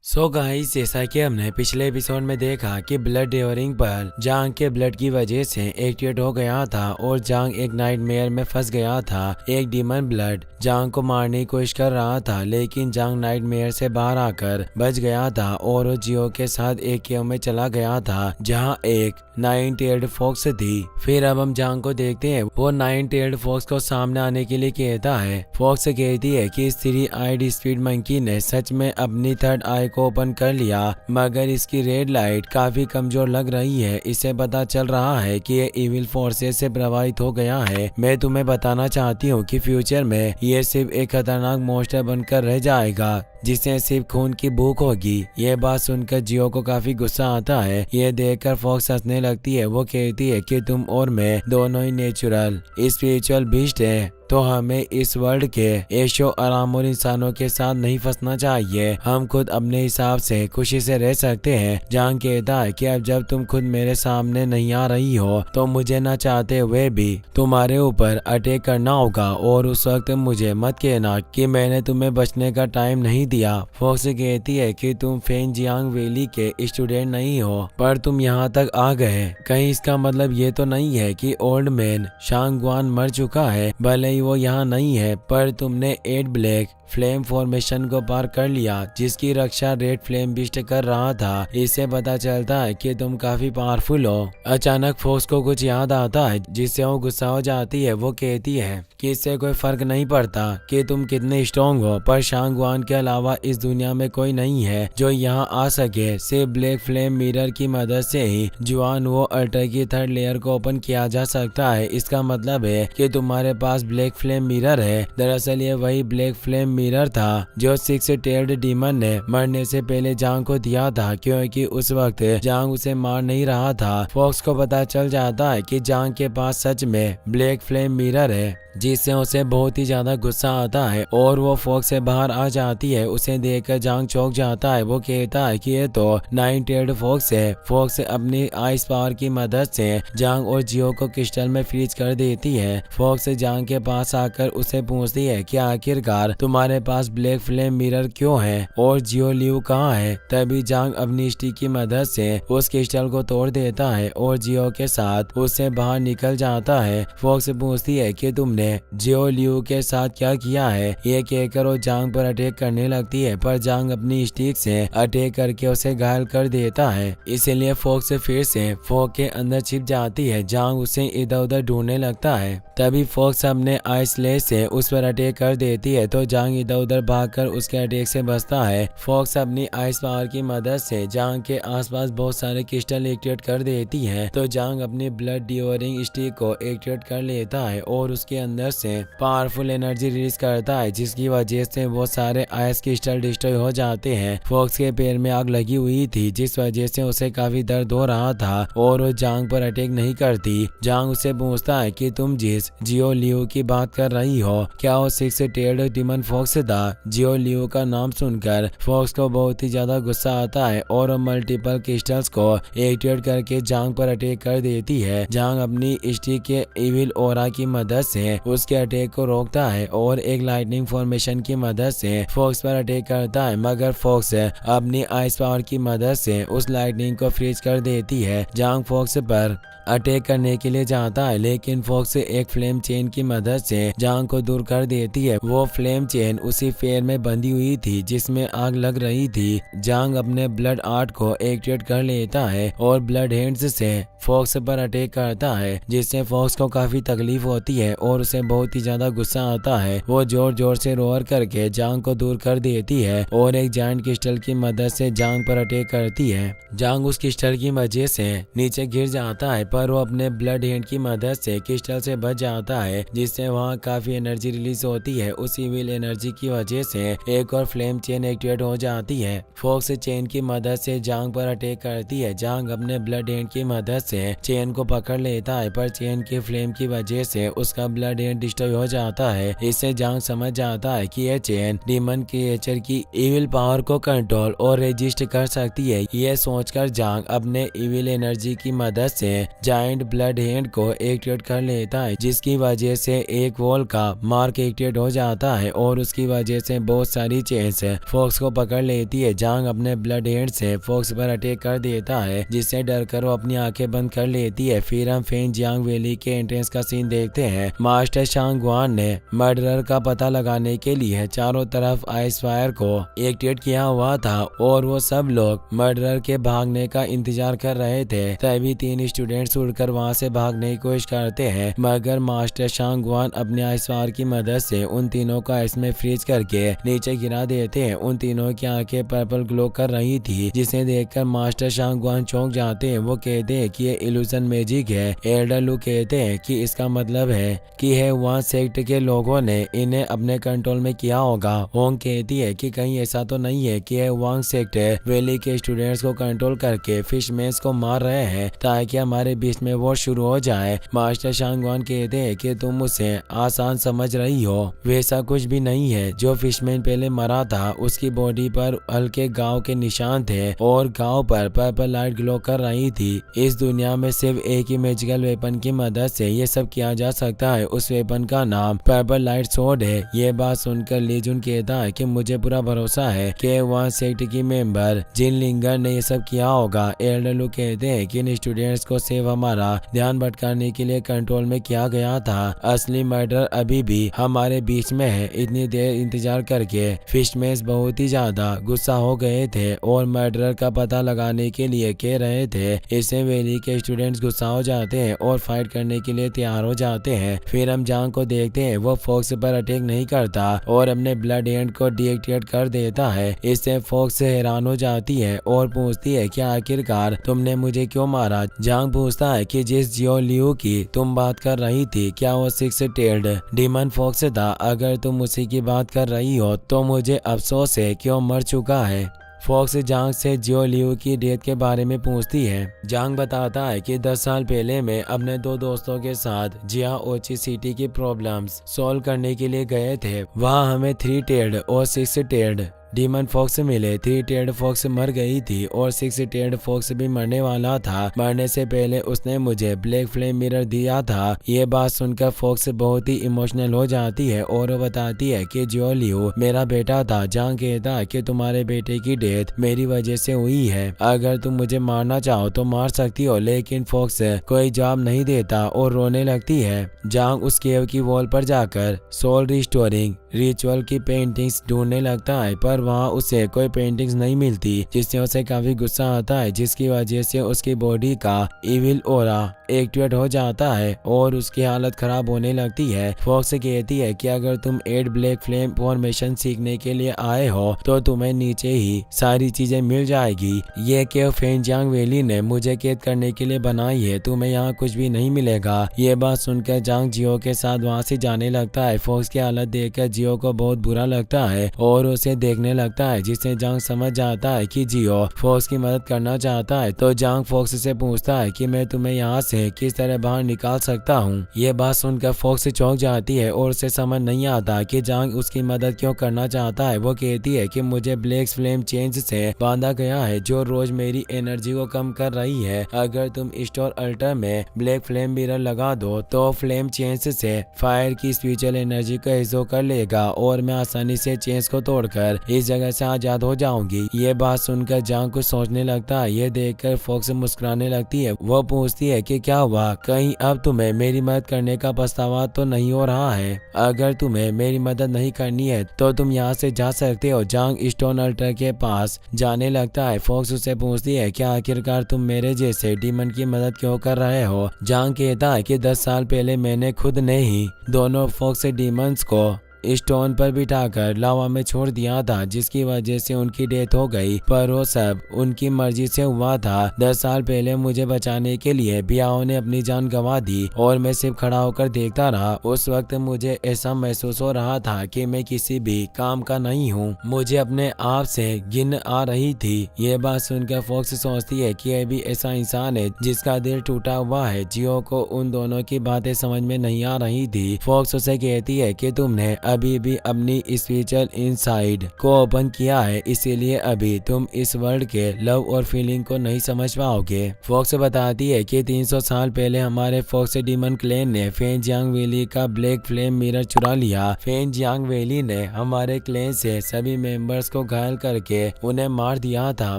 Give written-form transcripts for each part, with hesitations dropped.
So guys, जैसा कि हमने पिछले एपिसोड में देखा कि ब्लड ड्यूरिंग पर जांग के ब्लड की वजह से एक्टिवेट हो गया था और जांग एक नाइटमेयर में फंस गया था। एक डीमन ब्लड जांग को मारने की कोशिश कर रहा था, लेकिन जांग नाइटमेयर से बाहर आकर बच गया था और वो जियो के साथ एक केव में चला गया था जहां एक 9-tailed फॉक्स थी। फिर अब हम जांग को देखते हैं। वो 9-tailed फॉक्स को सामने आने के लिए कहता है। फॉक्स कहती है कि इस 3-eyed स्पीड मंकी ने सच में अपनी थर्ड आई को ओपन कर लिया, मगर इसकी रेड लाइट काफी कमजोर लग रही है। इसे पता चल रहा है कि ये इविल फोर्सेस से प्रभावित हो गया है। मैं तुम्हें बताना चाहती हूँ कि फ्यूचर में ये सिर्फ एक खतरनाक मॉन्स्टर बनकर रह जाएगा जिसे सिर्फ खून की भूख होगी। ये बात सुनकर जियो को काफी गुस्सा आता है। ये देखकर फॉक्स हंसने लगती है। वो कहती है कि तुम और मैं दोनों ही नेचुरल स्पिरिचुअल बीस्ट है, तो हमें इस वर्ल्ड के ऐशो आराम और इंसानों के साथ नहीं फंसना चाहिए। हम खुद अपने हिसाब से खुशी से रह सकते हैं। जांग कहता है कि अब जब तुम खुद मेरे सामने नहीं आ रही हो तो मुझे न चाहते हुए भी तुम्हारे ऊपर अटैक करना होगा, और उस वक्त मुझे मत कहना कि मैंने तुम्हें बचने का टाइम नहीं दिया। फॉक्स कहती है कि तुम फेंगजियांग वैली के स्टूडेंट नहीं हो, पर तुम यहाँ तक आ गए। कहीं इसका मतलब ये तो नहीं है कि ओल्ड मैन शांगवान मर चुका है? भले वो यहाँ नहीं है, पर तुमने 8 ब्लैक फ्लेम फॉर्मेशन को पार कर लिया जिसकी रक्षा रेड फ्लेम बिस्ट कर रहा था। इससे पता चलता है कि तुम काफी पावरफुल हो। अचानक फॉक्स को कुछ याद आता है जिससे वो गुस्सा हो जाती है। वो कहती है कि इससे कोई फर्क नहीं पड़ता कि तुम कितने स्ट्रॉन्ग हो, पर शांगवान के अलावा इस दुनिया में कोई नहीं है जो यहाँ आ सके। सिर्फ ब्लैक फ्लेम मिरर की मदद से ही जुआन वो अल्टर की थर्ड लेयर को ओपन किया जा सकता है। इसका मतलब है कि तुम्हारे पास ब्लैक फ्लेम मिरर है। दरअसल ये वही ब्लैक फ्लेम मिरर था जो 6-tailed डीमन ने मरने से पहले जांग को दिया था, क्योंकि उस वक्त जांग उसे मार नहीं रहा था। फॉक्स को पता चल जाता है कि जांग के पास सच में ब्लैक फ्लेम मिरर है, जिससे उसे बहुत ही ज्यादा गुस्सा आता है और वो फॉक्स से बाहर आ जाती है। उसे देखकर जांग चौंक जाता है। वो कहता है कि ये तो 9-tailed फॉक्स है। फॉक्स अपनी आइस पावर की मदद से जांग और जियो को क्रिस्टल में फ्रीज कर देती है। फॉक्स जांग के पास आकर उसे पूछती है कि आखिरकार तुम्हारे पास ब्लैक फ्लेम मिरर क्यों है और जियो लियू कहाँ है। तभी जांग अपनी स्टिक की मदद से उस क्रिस्टल को तोड़ देता है और जियो के साथ उससे बाहर निकल जाता है। फॉक्स पूछती है कि तुमने जियो लियू के साथ क्या किया है। ये कहकर वो जांग पर अटैक करने लगती है, पर जांग अपनी स्टिक से अटैक करके उसे घायल कर देता है। इसलिए फॉक्स फिर से फॉग के अंदर छिप जाती है। जांग उसे इधर उधर ढूंढने लगता है। तभी फॉक्स अपने आइस लेस से उस पर अटैक कर देती है, तो जांग इधर उधर भागकर उसके अटैक से बचता है। फॉक्स अपनी आइस पावर की मदद से जांग के आसपास बहुत सारे क्रिस्टल एक्टिवेट कर देती है, तो जांग अपनी ब्लड ड्यूरिंग स्टिक को एक्टिवेट कर लेता है और उसके अंदर से पावरफुल एनर्जी रिलीज करता है, जिसकी वजह से वो सारे आइस क्रिस्टल डिस्ट्रॉय हो जाते हैं। फॉक्स के पैर में आग लगी हुई थी, जिस वजह से उसे काफी दर्द हो रहा था और वो जांग पर अटैक नहीं करती। जांग उसे पूछता है कि तुम जिस जियो लियू की बात कर रही हो, क्या वो 6-tailed डीमन फॉक्स था? जियो लियू का नाम सुनकर फॉक्स को बहुत ही ज्यादा गुस्सा आता है और वो मल्टीपल क्रिस्टल्स को एक्टिवेट करके जांग पर अटैक कर देती है। जांग अपनी स्टिक के इविल ऑरा की मदद से उसके अटैक को रोकता है और एक लाइटनिंग फॉर्मेशन की मदद से फॉक्स पर अटैक करता है, मगर फॉक्स अपनी आइस पावर की मदद से उस लाइटनिंग को फ्रीज कर देती है। जांग फॉक्स पर अटैक करने के लिए जाता है, लेकिन फॉक्स एक फ्लेम चेन की मदद से जांग को दूर कर देती है। वो फ्लेम चेन उसी फेयर में बंधी हुई थी जिसमें आग लग रही थी। जांग अपने ब्लड आर्ट को एक्टिवेट कर लेता है और ब्लड हैंड्स से फॉक्स पर अटैक करता है, जिससे फॉक्स को काफी तकलीफ होती है और उसे बहुत ही ज्यादा गुस्सा आता है। वो जोर जोर से रोअर करके जांग को दूर कर देती है और एक जायंट क्रिस्टल की मदद से जांग पर अटैक करती है। जांग उस क्रिस्टल की वजह से नीचे गिर जाता है, पर वो अपने ब्लड हैंड की मदद से क्रिस्टल से बच जाता है, जिससे वहाँ काफी एनर्जी रिलीज होती है। उस इविल एनर्जी की वजह से एक और फ्लेम चेन एक्टिवेट हो जाती है। फॉक्स चेन की मदद से जांग पर अटैक करती है। जांग अपने ब्लड हैंड की मदद से से चेन को पकड़ लेता है, पर चेन की फ्लेम की वजह से उसका ब्लड एंड डिस्ट्रॉय हो जाता है। इससे जांग समझ जाता है कि यह चेन डीमन क्रिएचर की इविल पावर को कंट्रोल और रेजिस्ट कर सकती है। यह सोचकर जांग अपने इविल एनर्जी की मदद से जायंट ब्लड हैंड को एक्टिवेट कर लेता है, जिसकी वजह से एक वॉल का मार्क एक्टिवेट हो जाता है और उसकी वजह से बहुत सारी चेन्स फॉक्स को पकड़ लेती है। जांग अपने ब्लड हैंड से फॉक्स पर अटैक कर देता है, जिससे डरकर वो अपनी आंखें बंद कर लेती है। फिर हम फेन जियांग वैली के एंट्रेंस का सीन देखते हैं। मास्टर शांगवान ने मर्डरर का पता लगाने के लिए चारों तरफ आइस फायर को एक्टिवेट किया हुआ था और वो सब लोग मर्डरर के भागने का इंतजार कर रहे थे। तभी 3 स्टूडेंट्स उड़कर वहां से भागने की कोशिश करते हैं, मगर मास्टर शांगवान अपने आइस फायर की मदद से उन तीनों को आइस में फ्रीज करके नीचे गिरा देते हैं। उन तीनों की आंखें पर्पल ग्लो कर रही थी, जिसे देखकर मास्टर शांगवान चौंक जाते हैं। वो कहते हैं कि ये इल्यूजन मैजिक है। एल्डर लू कहते हैं कि इसका मतलब है कि वहाँ सेक्ट के लोगों ने इन्हें अपने कंट्रोल में किया होगा। होंग कहती है कि कहीं ऐसा तो नहीं है कि वांग सेक्ट वैली के स्टूडेंट्स को कंट्रोल करके फिशमैन्स को मार रहे हैं ताकि हमारे बीच में वॉर शुरू हो जाए। मास्टर शांगवान कहते हैं कि तुम उसे आसान समझ रही हो, वैसा कुछ भी नहीं है। जो फिशमैन पहले मरा था उसकी बॉडी पर हल्के गाँव के निशान थे और गाँव पर पर्पल लाइट ग्लो कर रही थी। इस दुनिया में सिर्फ एक ही मैजिकल वेपन की मदद से ये सब किया जा सकता है। उस वेपन का नाम पर्पल लाइट सोर्ड है। ये बात सुनकर लीजुन कहता है कि मुझे पूरा भरोसा है कि वहाँ सेक्ट की मेंबर जिन लिंगर ने ये सब किया होगा। एल्डर लू कहते हैं कि इन स्टूडेंट्स को सिर्फ हमारा ध्यान भटकाने के लिए कंट्रोल में किया गया था। असली मर्डर अभी भी हमारे बीच में है। इतनी देर इंतजार करके फिशमैन्स बहुत ही ज्यादा गुस्सा हो गए थे और मर्डरर का पता लगाने के लिए कह रहे थे। इससे वैली के स्टूडेंट्स गुस्सा हो जाते हैं और फाइट करने के लिए तैयार हो जाते हैं। फिर हम जांग को देखते हैं, वो फॉक्स पर अटैक नहीं करता और अपने ब्लड हैंड को डीएक्टिवेट कर देता है। इससे फॉक्स हैरान हो जाती है और पूछती है कि आखिरकार तुमने मुझे क्यों मारा। जांग पूछता है कि जिस जियो लियू की तुम बात कर रही थी, क्या वो 6 टेल्ड डीमन फॉक्स था? अगर तुम उसी की बात कर रही हो तो मुझे अफसोस है कि वो मर चुका है। फॉक्स जांग से जियो लियू की डेथ के बारे में पूछती है। जांग बताता है कि 10 साल पहले मैं अपने 2 दोस्तों के साथ जिया ओची सिटी की प्रॉब्लम्स सॉल्व करने के लिए गए थे। वहाँ हमें 3 टेल्ड और 6 टेल्ड डीमन फॉक्स मिले। 3 टेल्ड फॉक्स मर गई थी और 6 टेल्ड फॉक्स भी मरने वाला था। मरने से पहले उसने मुझे ब्लैक फ्लेम मिरर दिया था। ये बात सुनकर फॉक्स बहुत ही इमोशनल हो जाती है और वो बताती है कि जियो लियू मेरा बेटा था। जांग कहता है कि तुम्हारे बेटे की डेथ मेरी वजह से हुई है। अगर तुम मुझे मारना चाहो तो मार सकती हो, लेकिन फॉक्स कोई जवाब नहीं देता और रोने लगती है। जांग उस केव की वॉल पर जाकर सोल रिस्टोरिंग रिचुअल की पेंटिंग्स ढूंढने लगता है, पर वहाँ उसे कोई पेंटिंग्स नहीं मिलती, जिससे उसे काफी गुस्सा आता है, जिसकी वजह से उसकी बॉडी का इविल ऑरा एक्टिवेट हो जाता है और उसकी हालत खराब होने लगती है। फॉक्स कहती है कि अगर तुम 8 ब्लैक फ्लेम फॉर्मेशन सीखने के लिए आए हो तो तुम्हें नीचे ही सारी चीजें मिल जाएगी। ये केव फेनजियांग वैली ने मुझे कैद करने के लिए बनाई है, तुम्हें यहाँ कुछ भी नहीं मिलेगा। ये बात सुनकर जांग जियो के साथ वहाँ से जाने लगता है। फॉक्स की हालत देखकर जियो को बहुत बुरा लगता है और उसे देखने लगता है, जिससे जांग समझ जाता है कि जियो फॉक्स की मदद करना चाहता है। तो जांग फॉक्स से पूछता है कि मैं तुम्हें यहाँ से किस तरह बाहर निकाल सकता हूँ। ये बात सुनकर फॉक्स चौंक जाती है और उसे समझ नहीं आता कि जांग उसकी मदद क्यों करना चाहता है। वो कहती है कि मुझे ब्लैक फ्लेम चेंज से बांधा गया है जो रोज मेरी एनर्जी को कम कर रही है। अगर तुम स्टोर अल्टर में ब्लैक फ्लेम मिरर लगा दो तो फ्लेम चेंज से फायर की स्पिरिचुअल एनर्जी को एब्जॉर्ब कर लेगा और मैं आसानी से चेंज को तोड़कर इस जगह से आजाद हो जाऊंगी। ये बात सुनकर जांग कुछ सोचने लगता है। ये देखकर फॉक्स मुस्कुराने लगती है। वो पूछती है कि क्या हुआ, कहीं अब तुम्हें मेरी मदद करने का पछतावा तो नहीं हो रहा है? अगर तुम्हें मेरी मदद नहीं करनी है तो तुम यहाँ से जा सकते हो। जांग स्टोन अल्टर के पास जाने लगता है। फॉक्स उससे पूछती है कि आखिरकार तुम मेरे जैसे डीमन की मदद क्यों कर रहे हो? जांग कहता है कि 10 साल पहले मैंने खुद ने ही दोनों फॉक्स डीमंस को स्टोन पर बिठाकर लावा में छोड़ दिया था, जिसकी वजह से उनकी डेथ हो गई। पर वो सब उनकी मर्जी से हुआ था। 10 साल पहले मुझे बचाने के लिए बियाओ ने अपनी जान गंवा दी और मैं सिर्फ खड़ा होकर देखता रहा। उस वक्त मुझे ऐसा महसूस हो रहा था कि मैं किसी भी काम का नहीं हूँ। मुझे अपने आप से घिन आ रही थी। ये बात सुनकर फॉक्स सोचती है कि अभी ऐसा इंसान है जिसका दिल टूटा हुआ है। जियो को उन दोनों की बातें समझ में नहीं आ रही थी। फॉक्स उसे कहती है कि तुमने अभी भी अपनी स्पिरिचुअल इनसाइड को ओपन किया है, इसीलिए अभी तुम इस वर्ल्ड के लव और फीलिंग को नहीं समझ पाओगे। फॉक्स बताती है कि 300 साल पहले हमारे फॉक्स डीमन क्लैन ने फेन जियांग वैली का ब्लैक फ्लेम मिरर चुरा लिया। फेन जियांग वैली ने हमारे क्लैन से सभी मेंबर्स को घायल करके उन्हें मार दिया था,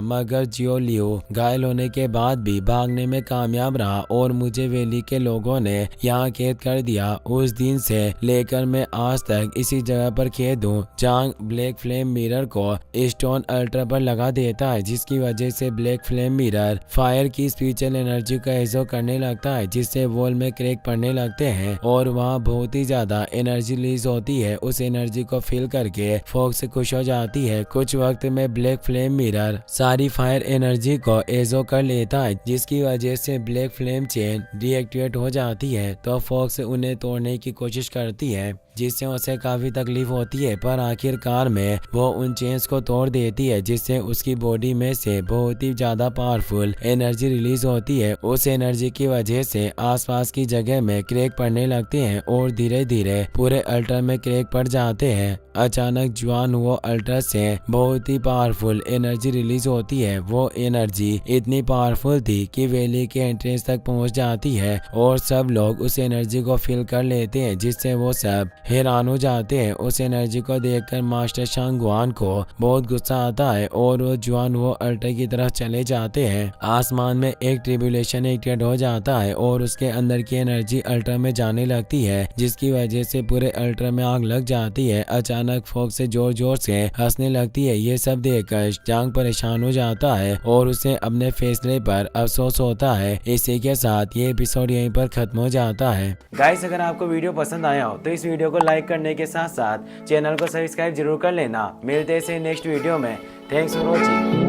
मगर जियो लियो घायल होने के बाद भी भागने में कामयाब रहा और मुझे वैली के लोगों ने यहाँ कैद कर दिया। उस दिन से लेकर मैं आज तक इसी जगह पर कैद हूँ। जांग ब्लैक फ्लेम मिरर को स्टोन अल्ट्रा पर लगा देता है, जिसकी वजह से ब्लैक फ्लेम मिरर फायर की स्पिरिचुअल एनर्जी का एहसास करने लगता है, जिससे वॉल में क्रैक पड़ने लगते हैं और वहाँ बहुत ही ज्यादा एनर्जी रिलीज होती है। उस एनर्जी को फील करके फॉक्स खुश हो जाती है। कुछ वक्त में ब्लैक फ्लेम मिरर सारी फायर एनर्जी को एजो कर लेता है, जिसकी वजह से ब्लैक फ्लेम चेन डीएक्टिवेट हो जाती है। तो फॉक्स उन्हें तोड़ने की कोशिश करती है, जिससे उसे काफी तकलीफ होती है, पर आखिरकार में वो उन चेन्स को तोड़ देती है, जिससे उसकी बॉडी में से बहुत ही ज्यादा पावरफुल एनर्जी रिलीज होती है। उस एनर्जी की वजह से आसपास की जगह में क्रैक पड़ने लगते हैं और धीरे धीरे पूरे अल्टर में क्रैक पड़ जाते हैं। अचानक जुआन वो अल्टर से बहुत ही पावरफुल एनर्जी रिलीज होती है। वो एनर्जी इतनी पावरफुल थी कि वैली के एंट्रेंस तक पहुंच जाती है और सब लोग उस एनर्जी को फील कर लेते हैं, जिससे वो सब हैरान हो जाते हैं। उस एनर्जी को देखकर मास्टर शांगवान को बहुत गुस्सा आता है और वो जुआन वो अल्टर की तरफ चले जाते हैं। आसमान में एक ट्रिब्यूलेशन एक्टिवेट हो जाता है और उसके अंदर की एनर्जी अल्टर में जाने लगती है, जिसकी वजह से पूरे अल्टर में आग लग जाती है। अचानक फॉक्स से जोर जोर से हंसने लगती है। ये सब देखकर जांग परेशान हो जाता है और उसे अपने फैसले पर अफसोस होता है। इसी के साथ ये एपिसोड यहीं पर खत्म हो जाता है। गाइस, अगर आपको वीडियो पसंद आया हो तो इस वीडियो को लाइक करने के साथ साथ चैनल को सब्सक्राइब जरूर कर लेना। मिलते हैं नेक्स्ट वीडियो में। Thanks for watching.